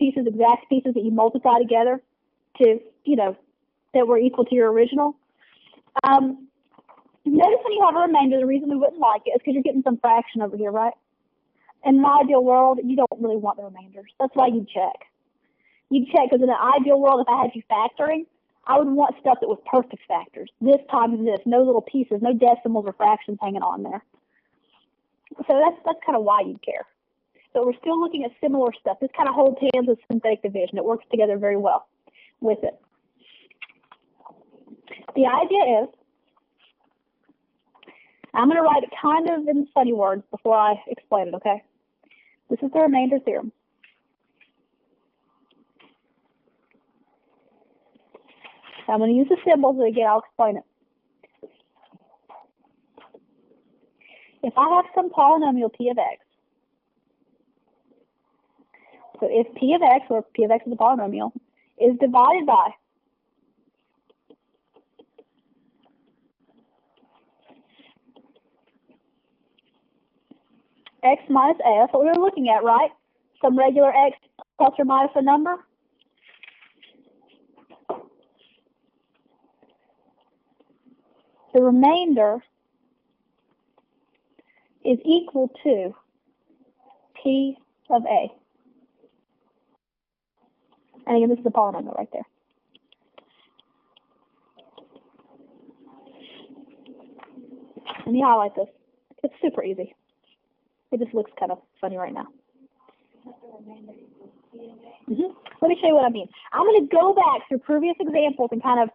pieces, exact pieces that you multiply together to, you know, that were equal to your original. Notice when you have a remainder, the reason we wouldn't like it is because you're getting some fraction over here, right? In my ideal world, you don't really want the remainders. That's why you check. You check because in an ideal world, if I had you factoring, I would want stuff that was perfect factors. This times this, no little pieces, no decimals or fractions hanging on there. So that's kind of why you'd care. So we're still looking at similar stuff. This kind of holds hands with synthetic division. It works together very well with it. The idea is, I'm going to write it kind of in funny words before I explain it, okay? This is the remainder theorem. I'm going to use the symbols, and again, I'll explain it. If I have some polynomial p of x, so if p of x, or p of x is a polynomial, is divided by x minus a, that's what we were looking at, right? Some regular x plus or minus a number. The remainder is equal to p of a. And again, this is a polynomial right there. Let me highlight this. It's super easy. It just looks kind of funny right now. Let me show you what I mean. I'm going to go back through previous examples and kind of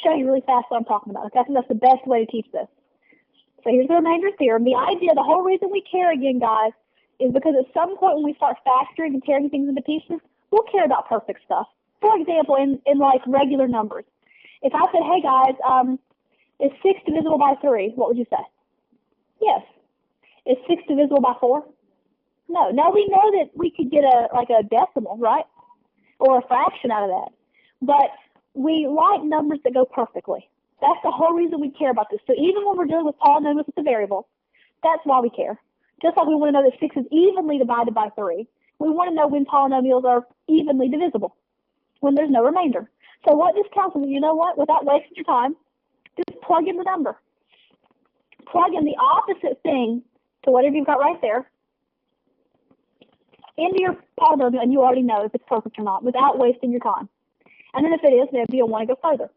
show you really fast what I'm talking about. Okay? I think that's the best way to teach this. So here's the remainder theorem. The idea, the whole reason we care again, guys, is because at some point when we start factoring and tearing things into pieces, we'll care about perfect stuff. For example, in like regular numbers. If I said, hey guys, is 6 divisible by 3? What would you say? Yes. Is 6 divisible by 4? No. Now we know that we could get a decimal, right? Or a fraction out of that. But we like numbers that go perfectly. That's the whole reason we care about this. So even when we're dealing with polynomials with a variable, that's why we care. Just like we want to know that 6 is evenly divided by 3. We want to know when polynomials are evenly divisible, when there's no remainder. So what this counts is, you know what? Without wasting your time, just plug in the number. Plug in the opposite thing to whatever you've got right there into your polynomial, and you already know if it's perfect or not without wasting your time. And then if it is, then you'll want to go further.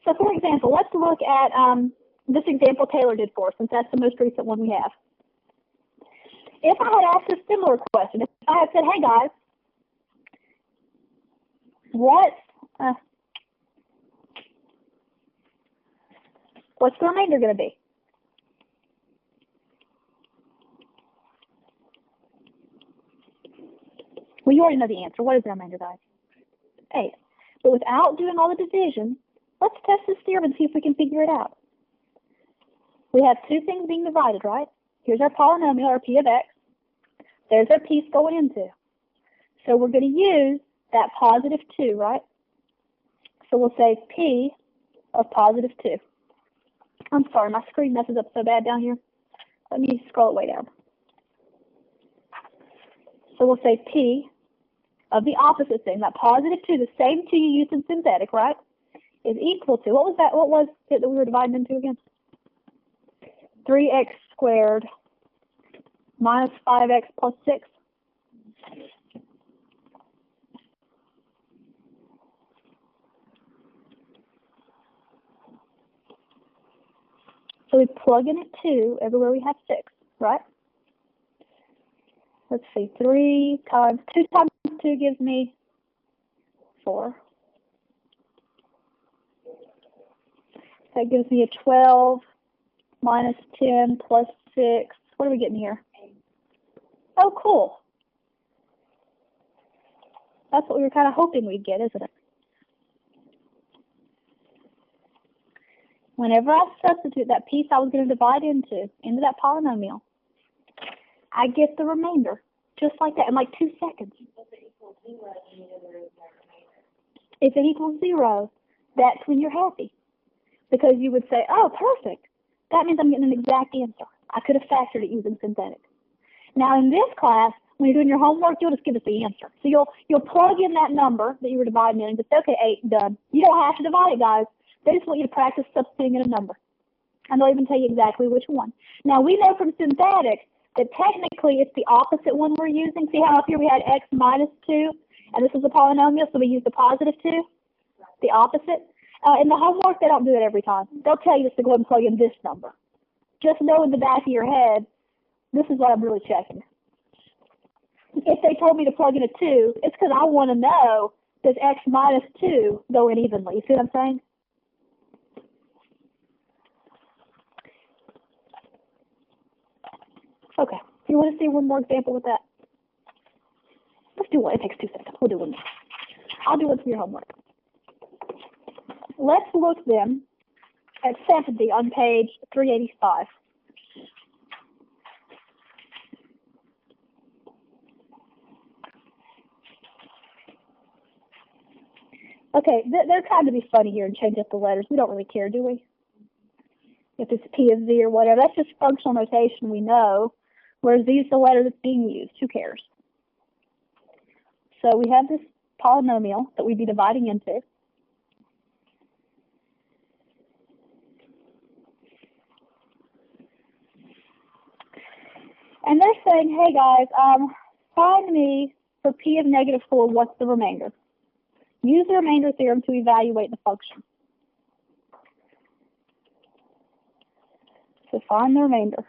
So for example, let's look at this example Taylor did for us, since that's the most recent one we have. If I had asked a similar question, if I had said, hey guys, what's the remainder going to be? Well, you already know the answer. What is the remainder, guys? 8. But without doing all the division, let's test this theorem and see if we can figure it out. We have two things being divided, right? Here's our polynomial, our p of x. There's our piece going into. So we're going to use that positive 2, right? So we'll say p of positive 2. I'm sorry, my screen messes up so bad down here. Let me scroll it way down. So we'll say p of the opposite thing, that positive 2, the same 2 you used in synthetic, right, is equal to, what was that? What was it that we were dividing into again? 3x squared minus 5x plus 6. So we plug in a 2 everywhere we have 6, right? Let's see, 3 times 2 times 2 gives me 4. That gives me a 12 minus 10 plus 6. What are we getting here? Oh, cool. That's what we were kind of hoping we'd get, isn't it? Whenever I substitute that piece I was going to divide into that polynomial, I get the remainder, just like that, in like 2 seconds. If it equals 0, that's when you're happy. Because you would say, oh, perfect. That means I'm getting an exact answer. I could have factored it using synthetic. Now, in this class, When you're doing your homework, you'll just give us the answer. So you'll plug in that number that you were dividing in and just say, okay, 8, done. You don't have to divide it, guys. They just want you to practice substituting in a number. And they'll even tell you exactly which one. Now, we know from synthetics that technically it's the opposite one we're using. See how up here we had x minus 2, and this is a polynomial, so we use the positive 2, the opposite. In the homework, they don't do it every time. They'll tell you just to go ahead and plug in this number. Just know in the back of your head, this is what I'm really checking. If they told me to plug in a 2, it's because I want to know, does x minus 2 go in evenly? You see what I'm saying? Okay, do you want to see one more example with that? Let's do one. It takes 2 seconds. We'll do one more. I'll do one for your homework. Let's look then at 70 on page 385. Okay, they're trying to be funny here and change up the letters. We don't really care, do we? If it's P of Z or whatever, that's just functional notation we know, whereas Z is the letter that's being used. Who cares? So we have this polynomial that we'd be dividing into. And they're saying, hey guys, find me for P of negative 4, what's the remainder? Use the remainder theorem to evaluate the function. So find the remainder.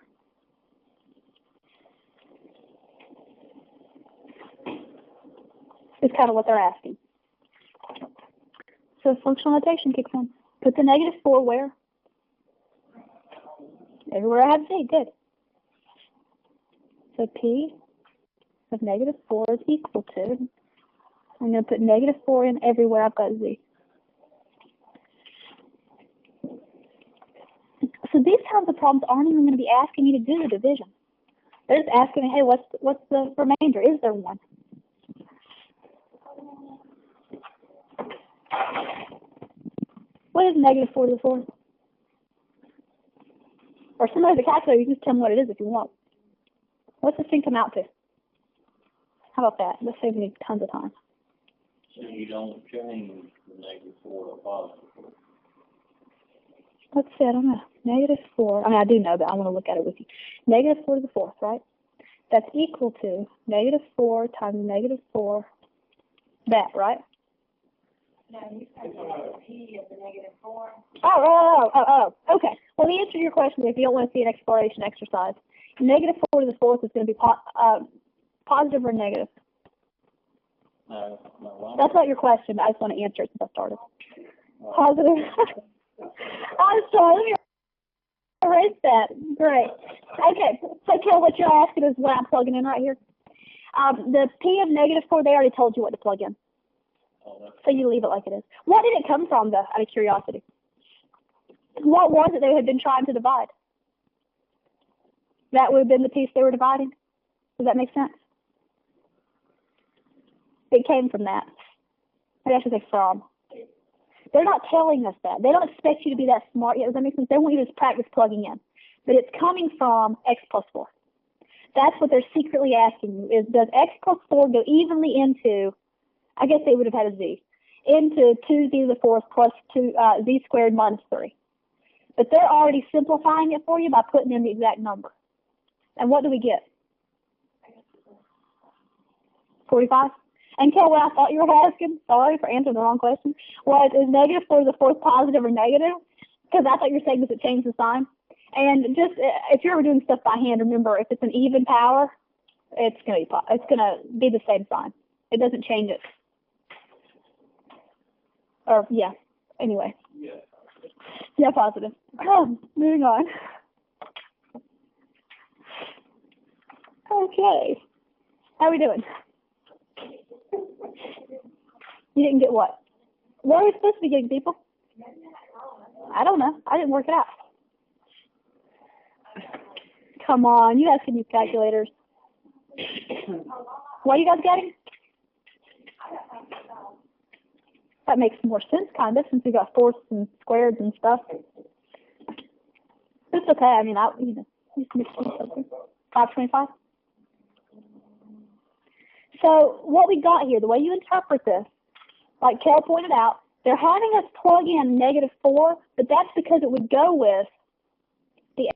Is kind of what they're asking. So functional notation kicks in. Put the negative 4 where? Everywhere I have Z. Good. So P of negative 4 is equal to, I'm going to put negative 4 in everywhere I've got Z. So these kinds of problems aren't even going to be asking you to do the division. They're just asking me, hey, what's the remainder? Is there one? What is negative 4 to the 4th? Or somebody with a calculator, you can just tell them what it is if you want. What's this thing come out to? How about that? Let's save me tons of time. So you don't change the negative 4 to positive 4. Let's see, I don't know. Negative 4, I mean, I do know, but I want to look at it with you. Negative 4 to the 4th, right? That's equal to negative 4 times negative 4, that, right? No, you said P of the negative 4. Okay. Well, the answer to your question is if you don't want to see an exploration exercise, negative 4 to the 4th is going to be positive or negative. No. That's not your question, but I just want to answer it since I started. Positive. I'm sorry, let me erase that. Great. Okay, so Kel, what you're asking is what I'm plugging in right here. The P of negative 4, they already told you what to plug in. So you leave it like it is. What did it come from, though, out of curiosity? What was it they had been trying to divide? That would have been the piece they were dividing. Does that make sense? It came from that. Maybe I should say from. They're not telling us that. They don't expect you to be that smart yet. Does that make sense? They want you to just practice plugging in. But it's coming from x plus 4. That's what they're secretly asking you, is does x plus 4 go evenly into, I guess they would have had a z, into 2z to the 4th plus 2, z squared minus 3. But they're already simplifying it for you by putting in the exact number. And what do we get? 45? And Kel, what I thought you were asking, sorry for answering the wrong question, was is negative 4 to the 4th positive or negative? Because I thought you were saying does it change the sign? And just if you're ever doing stuff by hand, remember if it's an even power, it's going to be the same sign. It doesn't change it. Or yeah. Anyway. Yeah, positive. Moving on. Okay. How are we doing? You didn't get what? What are we supposed to be getting, people? I don't know. I didn't work it out. Come on, you guys can use calculators. What are you guys getting? That makes more sense, kind of, since we got fourths and squares and stuff. It's okay. I mean, you can mix something. 525. So what we got here, the way you interpret this, like Kel pointed out, they're having us plug in -4, but that's because it would go with